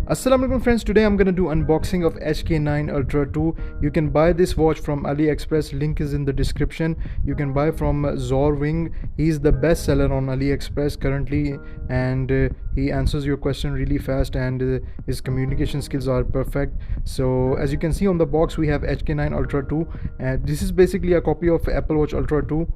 Assalamu alaikum friends, today I'm gonna do unboxing of HK9 Ultra 2. You can buy this watch from AliExpress, link is in the description. You can buy from Zorwing. He's the best seller on AliExpress currently, and he answers your question really fast, and his communication skills are perfect. So as you can see on the box, we have HK9 Ultra 2, and this is basically a copy of Apple Watch Ultra 2.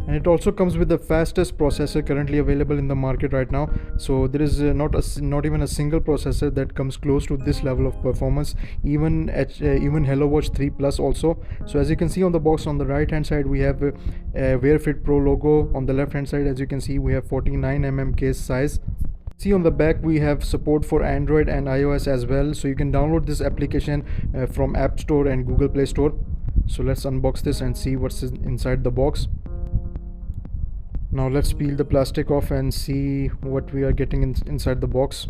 And it also comes with the fastest processor currently available in the market right now. So there is not even a single processor that comes close to this level of performance, even Hello Watch 3 Plus also. So as you can see on the box, on the right hand side we have a Wear Fit Pro logo. On the left hand side, as you can see, we have 49mm case size. See on the back we have support for Android and iOS as well, so you can download this application from App Store and Google Play Store. So let's unbox this and see what's inside the box. Now let's peel the plastic off and see what we are getting inside the box.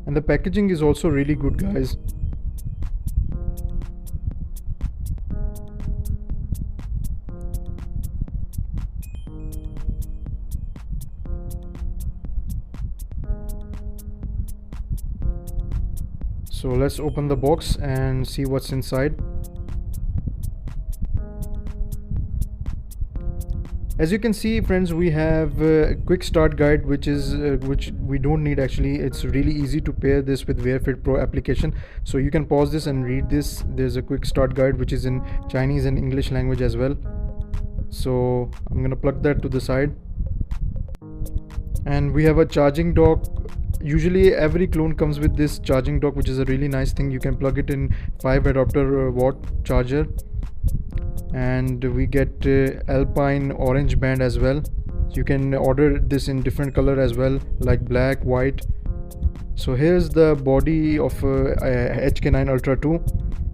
And the packaging is also really good, guys. So let's open the box and see what's inside. As you can see friends, we have a quick start guide, which we don't need actually. It's really easy to pair this with Wear Fit Pro application, so you can pause this and read this. There's a quick start guide which is in Chinese and English language as well. So I'm gonna plug that to the side, and we have a charging dock. Usually every clone comes with this charging dock, which is a really nice thing. You can plug it in 5 adapter watt charger, and we get Alpine orange band as well. So you can order this in different color as well, like black, white. So here's the body of HK9 Ultra 2,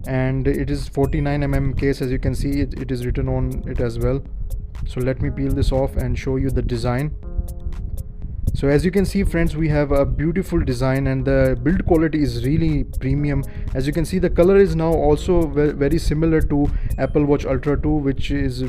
and it is 49mm case. As you can see, it is written on it as well. So let me peel this off and show you the design. So as you can see friends, we have a beautiful design, and the build quality is really premium. As you can see, the color is now also very similar to Apple Watch Ultra 2, which is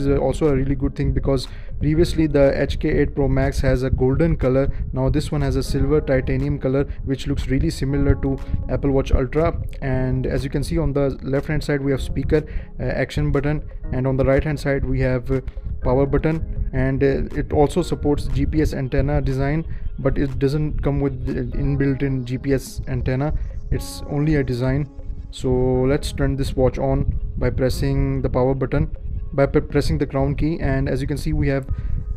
also a really good thing, because previously the HK8 Pro Max has a golden color. Now this one has a silver titanium color, which looks really similar to Apple Watch Ultra. And as you can see, on the left hand side we have speaker, action button, and on the right hand side we have power button. And it also supports GPS antenna design, but it doesn't come with inbuilt-in GPS antenna. It's only a design. So let's turn this watch on by pressing the power button, by pressing the crown key. And as you can see, we have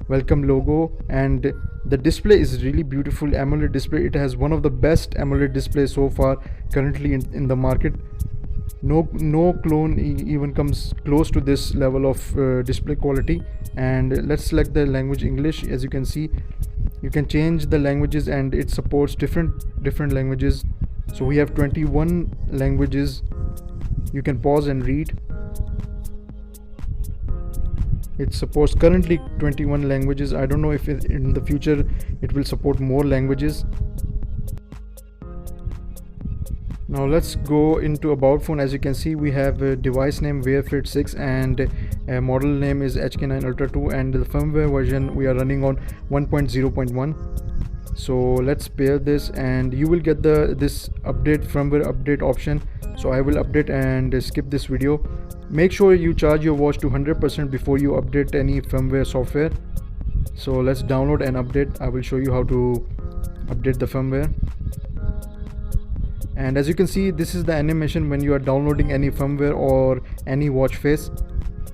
welcome logo, and the display is really beautiful. AMOLED display. It has one of the best AMOLED displays so far currently in the market. No clone even comes close to this level of display quality. And let's select the language English. As you can see, you can change the languages, and it supports different languages. So we have 21 languages. You can pause and read. It supports currently 21 languages. I don't know if in the future it will support more languages. Now let's go into about phone. As you can see, we have a device name Wear Fit 6, and a model name is HK9 Ultra 2, and the firmware version we are running on 1.0.1. so let's pair this, and you will get this firmware update option. So I will update and skip this video. Make sure you charge your watch to 100% before you update any firmware software. So let's download and update. I will show you how to update the firmware. And as you can see, this is the animation when you are downloading any firmware or any watch face.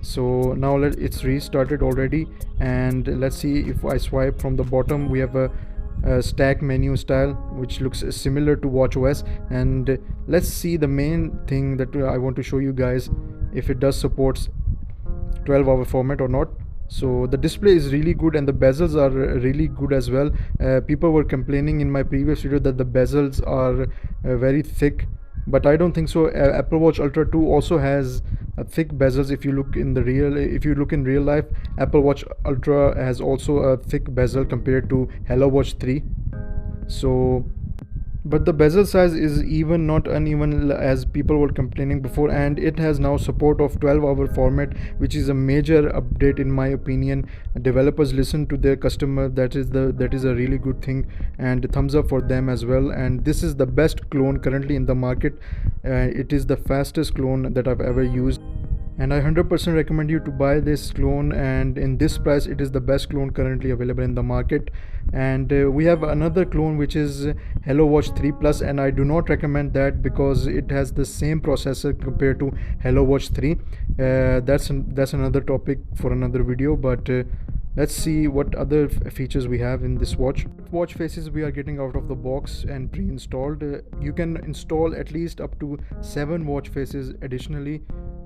So now it's restarted already, and let's see. If I swipe from the bottom, we have a stack menu style, which looks similar to watchOS. And let's see the main thing that I want to show you guys, if it does support 12-hour format or not. So the display is really good, and the bezels are really good as well. People were complaining in my previous video that the bezels are very thick, but I don't think so. Apple Watch Ultra 2 also has thick bezels. If you look in real life, Apple Watch Ultra has also a thick bezel compared to Hello Watch 3. So but the bezel size is even not uneven as people were complaining before, and it has now support of 12-hour format, which is a major update in my opinion. Developers listen to their customer. That is a really good thing, and thumbs up for them as well. And this is the best clone currently in the market. It is the fastest clone that I've ever used, and I 100% recommend you to buy this clone, and in this price it is the best clone currently available in the market. And we have another clone which is Hello Watch 3 Plus, and I do not recommend that because it has the same processor compared to Hello Watch 3. That's another topic for another video, but let's see what other features we have in this watch. Watch faces we are getting out of the box and pre-installed. You can install at least up to 7 watch faces additionally.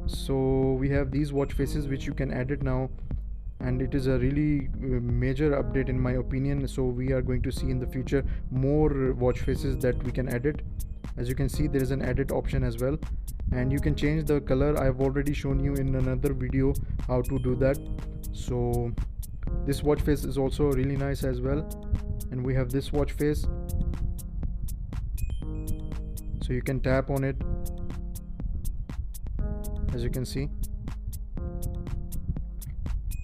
So we have these watch faces which you can edit now, and it is a really major update in my opinion. So we are going to see in the future more watch faces that we can edit. As you can see, there is an edit option as well, and you can change the color. I've already shown you in another video how to do that. So this watch face is also really nice as well, and we have this watch face, so you can tap on it, as you can see,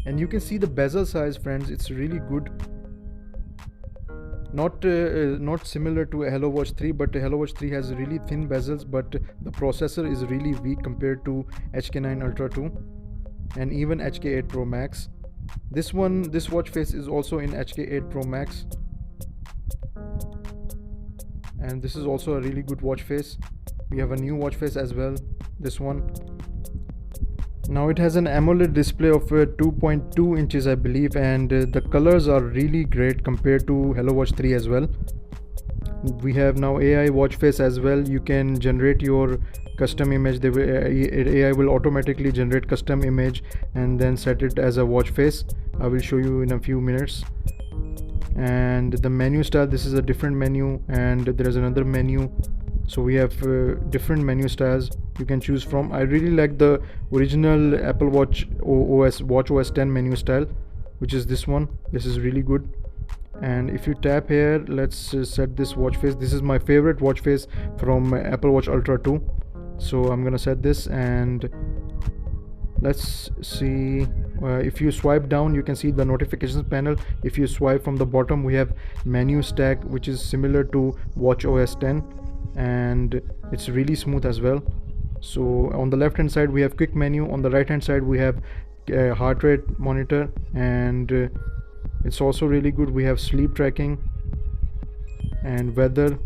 and you can see the bezel size, friends. It's really good. Not similar to Hello Watch 3, but Hello Watch 3 has really thin bezels, but the processor is really weak compared to HK9 Ultra 2 and even HK8 Pro Max. This watch face is also in HK8 Pro Max, and this is also a really good watch face. We have a new watch face as well, this one. Now it has an AMOLED display of 2.2 inches I believe, and the colors are really great compared to Hello Watch 3 as well. We have now AI watch face as well. You can generate your custom image. AI will automatically generate custom image and then set it as a watch face. I will show you in a few minutes. And the menu style, this is a different menu, and there is another menu. So we have different menu styles you can choose from. I really like the original Apple Watch OS 10 menu style, which is this one. This is really good. And if you tap here, let's set this watch face. This is my favorite watch face from Apple Watch Ultra 2. So I'm gonna set this, and let's see. If you swipe down, you can see the notifications panel. If you swipe from the bottom, we have menu stack, which is similar to Watch OS 10, and it's really smooth as well. So on the left hand side we have quick menu, on the right hand side we have heart rate monitor, and it's also really good. We have sleep tracking and weather,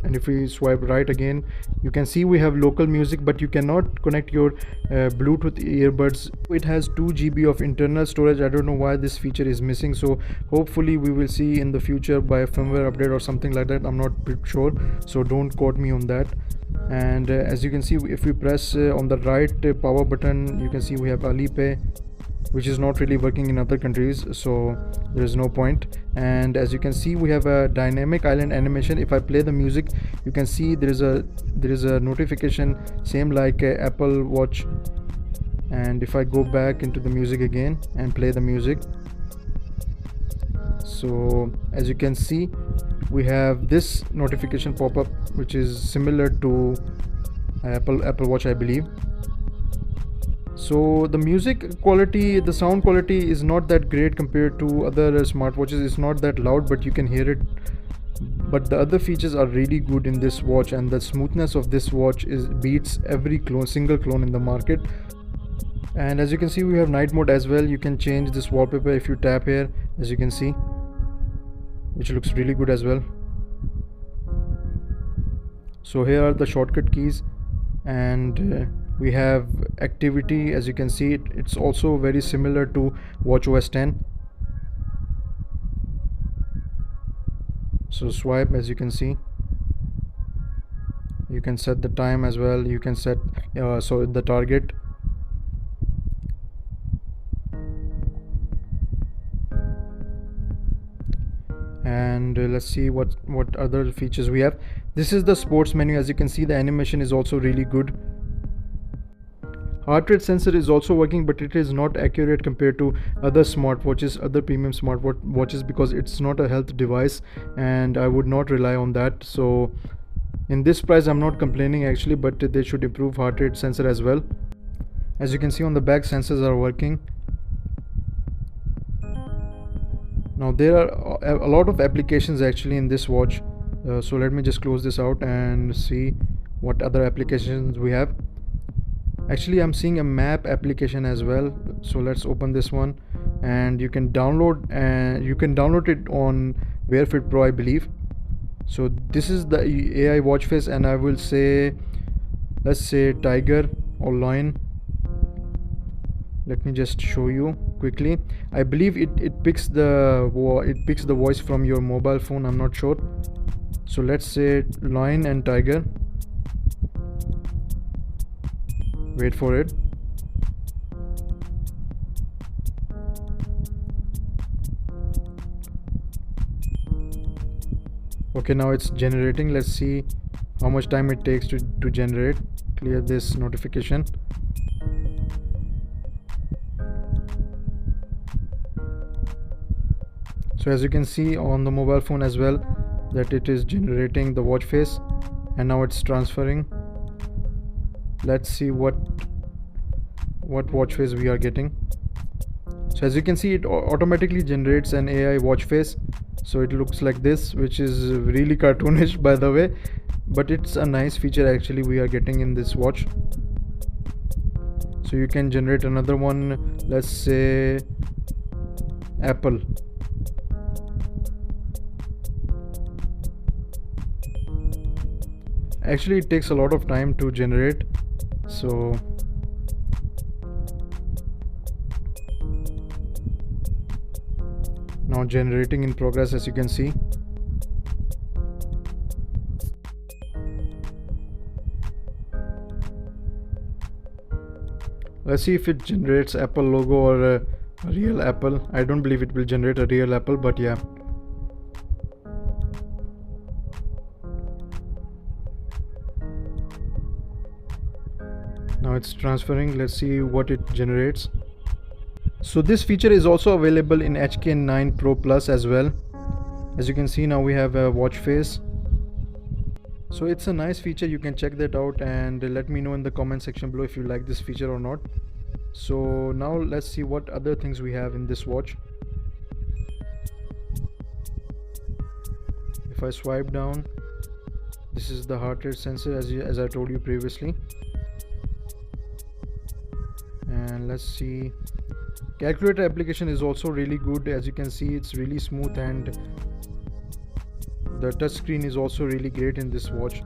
and if we swipe right again, you can see we have local music, but you cannot connect your Bluetooth earbuds. It has 2 GB of internal storage. I don't know why this feature is missing, so hopefully we will see in the future by a firmware update or something like that. I'm not sure, so don't quote me on that. And as you can see, if we press on the right power button, you can see we have Alipay, which is not really working in other countries, so there is no point. And as you can see, we have a dynamic island animation. If I play the music, you can see there is a notification, same like Apple Watch. And if I go back into the music again and play the music, so as you can see, we have this notification pop-up, which is similar to Apple Watch, I believe. So the music quality, the sound quality is not that great compared to other smartwatches. It's not that loud, but you can hear it. But the other features are really good in this watch, and the smoothness of this watch beats every single clone in the market. And as you can see, we have night mode as well. You can change this wallpaper if you tap here, as you can see, which looks really good as well. So here are the shortcut keys, and we have activity. As you can see, it's also very similar to WatchOS 10. So swipe, as you can see, you can set the time as well. You can set so the target. And let's see what other features we have. This is the sports menu. As you can see, the animation is also really good. Heart rate sensor is also working, but it is not accurate compared to other smartwatches, other premium smartwatches, because it's not a health device and I would not rely on that. So in this price I'm not complaining actually, but they should improve heart rate sensor as well. As you can see on the back, sensors are working. Now there are a lot of applications actually in this watch, so let me just close this out and see what other applications we have. Actually I'm seeing a map application as well, so let's open this one, and you can download it on Wear Fit Pro, I believe. So this is the AI watch face, and I will say, let's say tiger or lion. Let me just show you quickly. I believe it picks the voice from your mobile phone, I'm not sure. So let's say lion and tiger. Wait for it. Okay, now it's generating. Let's see how much time it takes to generate. Clear this notification. So as you can see on the mobile phone as well, that it is generating the watch face, and now it's transferring. Let's see what watch face we are getting. So as you can see, it automatically generates an AI watch face. So it looks like this, which is really cartoonish by the way, but it's a nice feature actually we are getting in this watch. So you can generate another one, let's say apple. Actually it takes a lot of time to generate, so now generating in progress, as you can see. Let's see if it generates Apple logo or a real apple. I don't believe it will generate a real apple, but yeah. Now it's transferring. Let's see what it generates. So this feature is also available in HK9 Pro Plus as well. As you can see, now we have a watch face. So it's a nice feature, you can check that out and let me know in the comment section below if you like this feature or not. So now let's see what other things we have in this watch. If I swipe down, this is the heart rate sensor as I told you previously. And let's see, calculator application is also really good. As you can see, it's really smooth and the touch screen is also really great in this watch.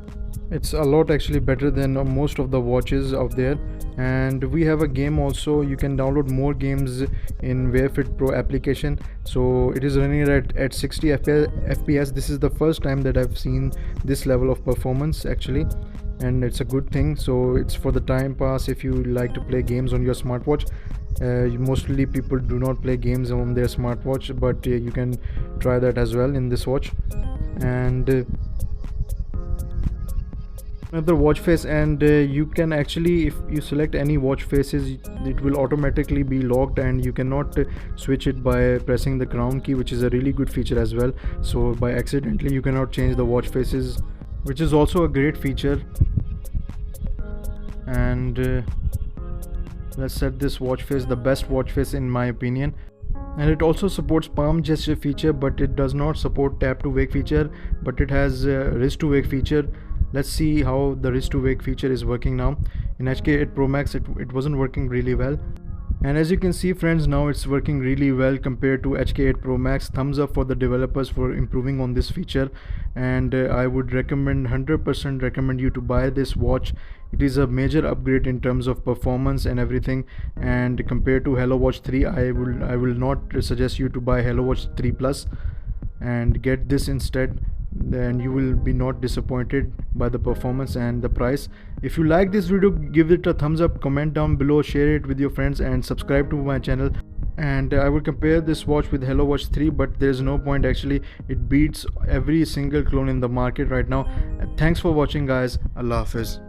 It's a lot actually better than most of the watches out there. And we have a game also. You can download more games in Wear Fit Pro application. So it is running at 60 fps. This is the first time that I've seen this level of performance actually, and it's a good thing. So it's for the time pass if you like to play games on your smartwatch. Mostly people do not play games on their smartwatch, but you can try that as well in this watch. And another watch face, and you can actually, if you select any watch faces, it will automatically be locked and you cannot switch it by pressing the crown key, which is a really good feature as well. So by accidentally you cannot change the watch faces, which is also a great feature. And let's set this watch face, the best watch face in my opinion. And it also supports palm gesture feature, but it does not support tap to wake feature, but it has wrist to wake feature. Let's see how the wrist to wake feature is working now. In HK8 Pro Max it wasn't working really well, and as you can see friends, now it's working really well compared to HK8 Pro Max. Thumbs up for the developers for improving on this feature, and I would recommend, 100% recommend you to buy this watch. It is a major upgrade in terms of performance and everything, and compared to Hello Watch 3, I will not suggest you to buy Hello Watch 3 Plus, and get this instead. Then you will be not disappointed by the performance and the price. If you like this video, give it a thumbs up, comment down below, share it with your friends, and subscribe to my channel. And I will compare this watch with Hello Watch 3, but there is no point actually. It beats every single clone in the market right now. Thanks for watching guys. Allah Hafiz.